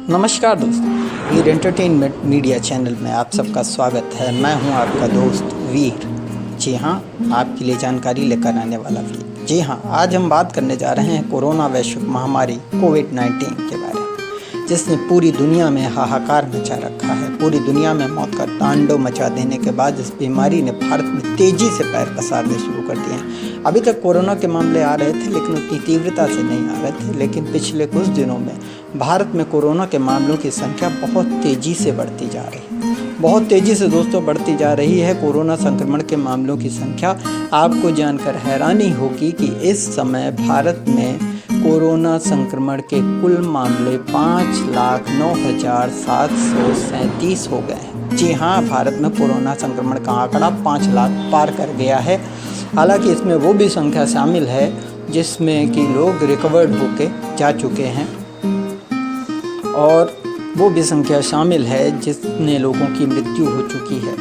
नमस्कार दोस्तों, वीर entertainment media channel में आप सबका स्वागत है। मैं हूं आपका दोस्त वीर। जी हां, आपके लिए जानकारी लेकर आने वाला वीर। जी हां, आज हम बात करने जा रहे हैं कोरोना वैश्विक महामारी कोविड-19 के बारे में, जिसने पूरी दुनिया में हाहाकार मचा रखा है। पूरी दुनिया में मौत का तांडव मचा देने के बाद इस बीमारी ने भारत में तेज़ी से पैर पसारने शुरू कर दिए हैं। अभी तक कोरोना के मामले आ रहे थे, लेकिन उतनी तीव्रता से नहीं आ रहे थे। लेकिन पिछले कुछ दिनों में भारत में कोरोना के मामलों की संख्या बहुत तेज़ी से बढ़ती जा रही है। बहुत तेज़ी से दोस्तों बढ़ती जा रही है कोरोना संक्रमण के मामलों की संख्या। आपको जानकर हैरानी होगी कि इस समय भारत में कोरोना संक्रमण के कुल मामले 5,09,737 हो गए हैं। जी हाँ, भारत में कोरोना संक्रमण का आंकड़ा 5 लाख पार कर गया है। हालांकि इसमें वो भी संख्या शामिल है जिसमें कि लोग रिकवर्ड होके जा चुके हैं, और वो भी संख्या शामिल है जिसमें लोगों की मृत्यु हो चुकी है।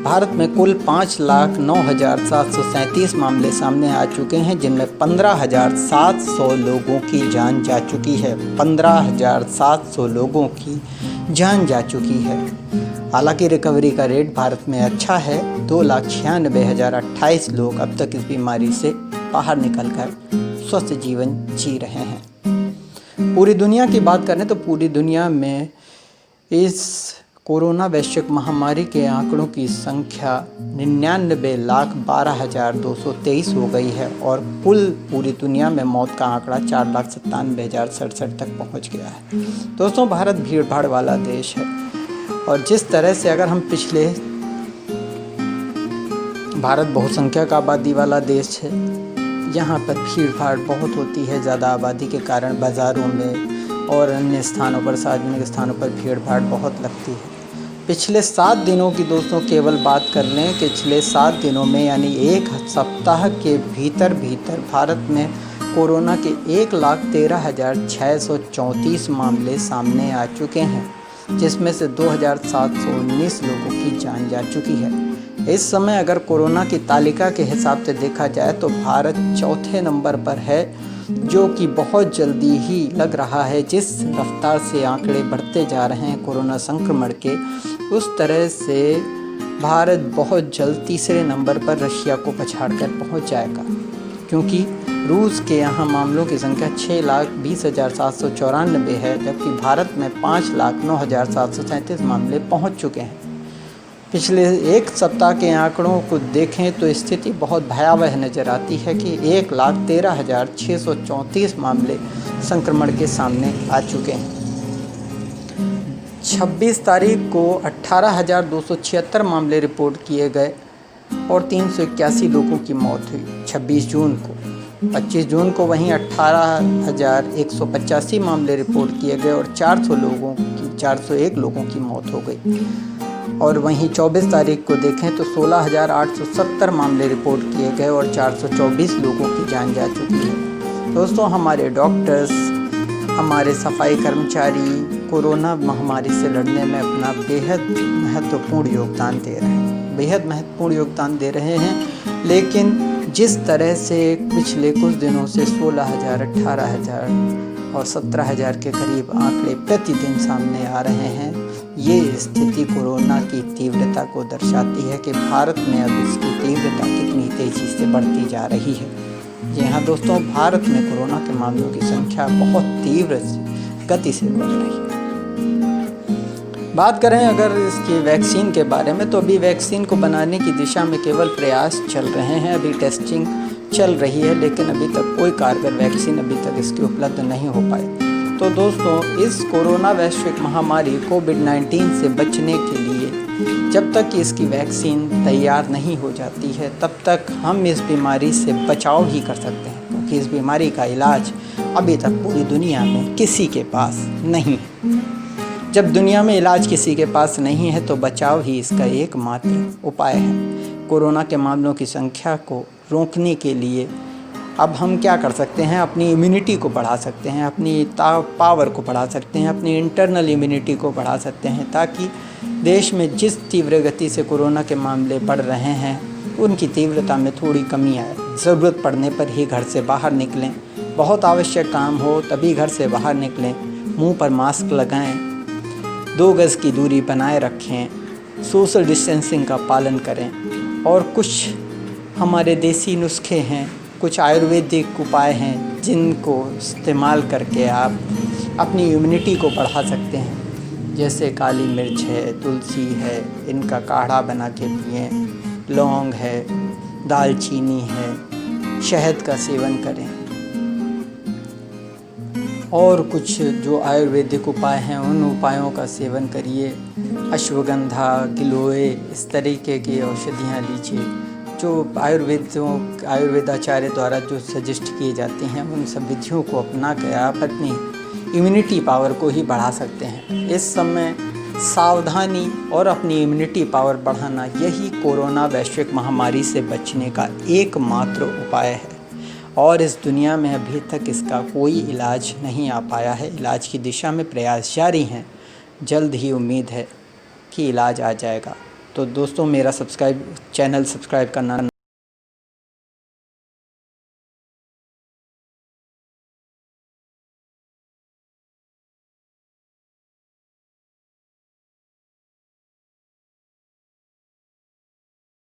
भारत में कुल 5,09,737 मामले सामने आ चुके हैं, जिनमें 15,700 लोगों की जान जा चुकी है। 15,700 लोगों की जान जा चुकी है। हालांकि रिकवरी का रेट भारत में अच्छा है। 2,96,028 लोग अब तक इस बीमारी से बाहर निकलकर स्वस्थ जीवन जी रहे हैं। पूरी दुनिया की बात करें तो पूरी दुनिया में इस कोरोना वैश्विक महामारी के आंकड़ों की संख्या 99,12,223 हो गई है, और कुल पूरी दुनिया में मौत का आंकड़ा 4,97,067 तक पहुंच गया है। दोस्तों, भारत भीड़ भाड़ वाला देश है, और जिस तरह से अगर हम भारत बहुसंख्यक आबादी वाला देश है। यहाँ पर भीड़ भाड़ बहुत होती है। ज़्यादा आबादी के कारण बाज़ारों में और अन्य स्थानों पर, सार्वजनिक स्थानों पर भीड़ भाड़ बहुत लगती है। पिछले 7 दिनों की दोस्तों केवल बात कर लें, पिछले 7 दिनों में यानी एक सप्ताह के भीतर भारत में कोरोना के 1,13,634 मामले सामने आ चुके हैं, जिसमें से 2,719 लोगों की जान जा चुकी है। इस समय अगर कोरोना की तालिका के हिसाब से देखा जाए तो भारत चौथे नंबर पर है, जो कि बहुत जल्दी ही लग रहा है। जिस रफ्तार से आंकड़े बढ़ते जा रहे हैं कोरोना संक्रमण के, उस तरह से भारत बहुत जल्द तीसरे नंबर पर रशिया को पछाड़कर पहुंच जाएगा, क्योंकि रूस के यहाँ मामलों की संख्या 6,20,794 है, जबकि भारत में 5,09,737 मामले पहुंच चुके हैं। पिछले एक सप्ताह के आंकड़ों को देखें तो स्थिति बहुत भयावह नज़र आती है कि 1,13,634 मामले संक्रमण के सामने आ चुके हैं। 26 तारीख को 18,276 मामले रिपोर्ट किए गए और 381 लोगों की मौत हुई 26 जून को। 25 जून को वहीं 18,185 मामले रिपोर्ट किए गए और 401 लोगों की मौत हो गई। और वहीं 24 तारीख को देखें तो 16,870 मामले रिपोर्ट किए गए और 424 लोगों की जान जा चुकी है। दोस्तों, हमारे डॉक्टर्स, हमारे सफाई कर्मचारी कोरोना महामारी से लड़ने में अपना बेहद महत्वपूर्ण योगदान दे रहे हैं। लेकिन जिस तरह से पिछले कुछ दिनों से 16,000, 18,000 और 17,000 के करीब आंकड़े प्रतिदिन सामने आ रहे हैं, ये स्थिति कोरोना की तीव्रता को दर्शाती है कि भारत में अब इसकी तीव्रता कितनी तेज़ी से बढ़ती जा रही है। जी हाँ दोस्तों, भारत में कोरोना के मामलों की संख्या बहुत तीव्र गति से बढ़ रही है। बात करें अगर इसकी वैक्सीन के बारे में, तो अभी वैक्सीन को बनाने की दिशा में केवल प्रयास चल रहे हैं। अभी टेस्टिंग चल रही है, लेकिन अभी तक कोई कारगर वैक्सीन अभी तक इसकी उपलब्ध नहीं हो पाई। तो दोस्तों, इस कोरोना वैश्विक महामारी कोविड-19 से बचने के लिए जब तक इसकी वैक्सीन तैयार नहीं हो जाती है, तब तक हम इस बीमारी से बचाव ही कर सकते हैं, क्योंकि इस बीमारी का इलाज अभी तक पूरी दुनिया में किसी के पास नहीं है। जब दुनिया में इलाज किसी के पास नहीं है, तो बचाव ही इसका एकमात्र उपाय है। कोरोना के मामलों की संख्या को रोकने के लिए अब हम क्या कर सकते हैं? अपनी इम्यूनिटी को बढ़ा सकते हैं, अपनी पावर को बढ़ा सकते हैं, अपनी इंटरनल इम्यूनिटी को बढ़ा सकते हैं, ताकि देश में जिस तीव्र गति से कोरोना के मामले बढ़ रहे हैं, उनकी तीव्रता में थोड़ी कमी आए। ज़रूरत पड़ने पर ही घर से बाहर निकलें, बहुत आवश्यक काम हो तभी घर से बाहर निकलें। मुंह पर मास्क लगाएं, 2 गज़ की दूरी बनाए रखें, सोशल डिस्टेंसिंग का पालन करें। और कुछ हमारे देसी नुस्खे हैं, कुछ आयुर्वेदिक उपाय हैं जिनको इस्तेमाल करके आप अपनी इम्यूनिटी को बढ़ा सकते हैं। जैसे काली मिर्च है, तुलसी है, इनका काढ़ा बना के पिएं, लौंग है, दालचीनी है, शहद का सेवन करें। और कुछ जो आयुर्वेदिक उपाय हैं उन उपायों का सेवन करिए। अश्वगंधा, गिलोय, इस तरीके की औषधियाँ लीजिए जो आयुर्वेदाचार्य द्वारा जो सजेस्ट किए जाते हैं। उन सब विधियों को अपना कर आप अपनी इम्यूनिटी पावर को ही बढ़ा सकते हैं। इस समय सावधानी और अपनी इम्यूनिटी पावर बढ़ाना, यही कोरोना वैश्विक महामारी से बचने का एकमात्र उपाय है। और इस दुनिया में अभी तक इसका कोई इलाज नहीं आ पाया है। इलाज की दिशा में प्रयास जारी हैं। जल्द ही उम्मीद है कि इलाज आ जाएगा। तो दोस्तों, मेरा चैनल सब्सक्राइब करना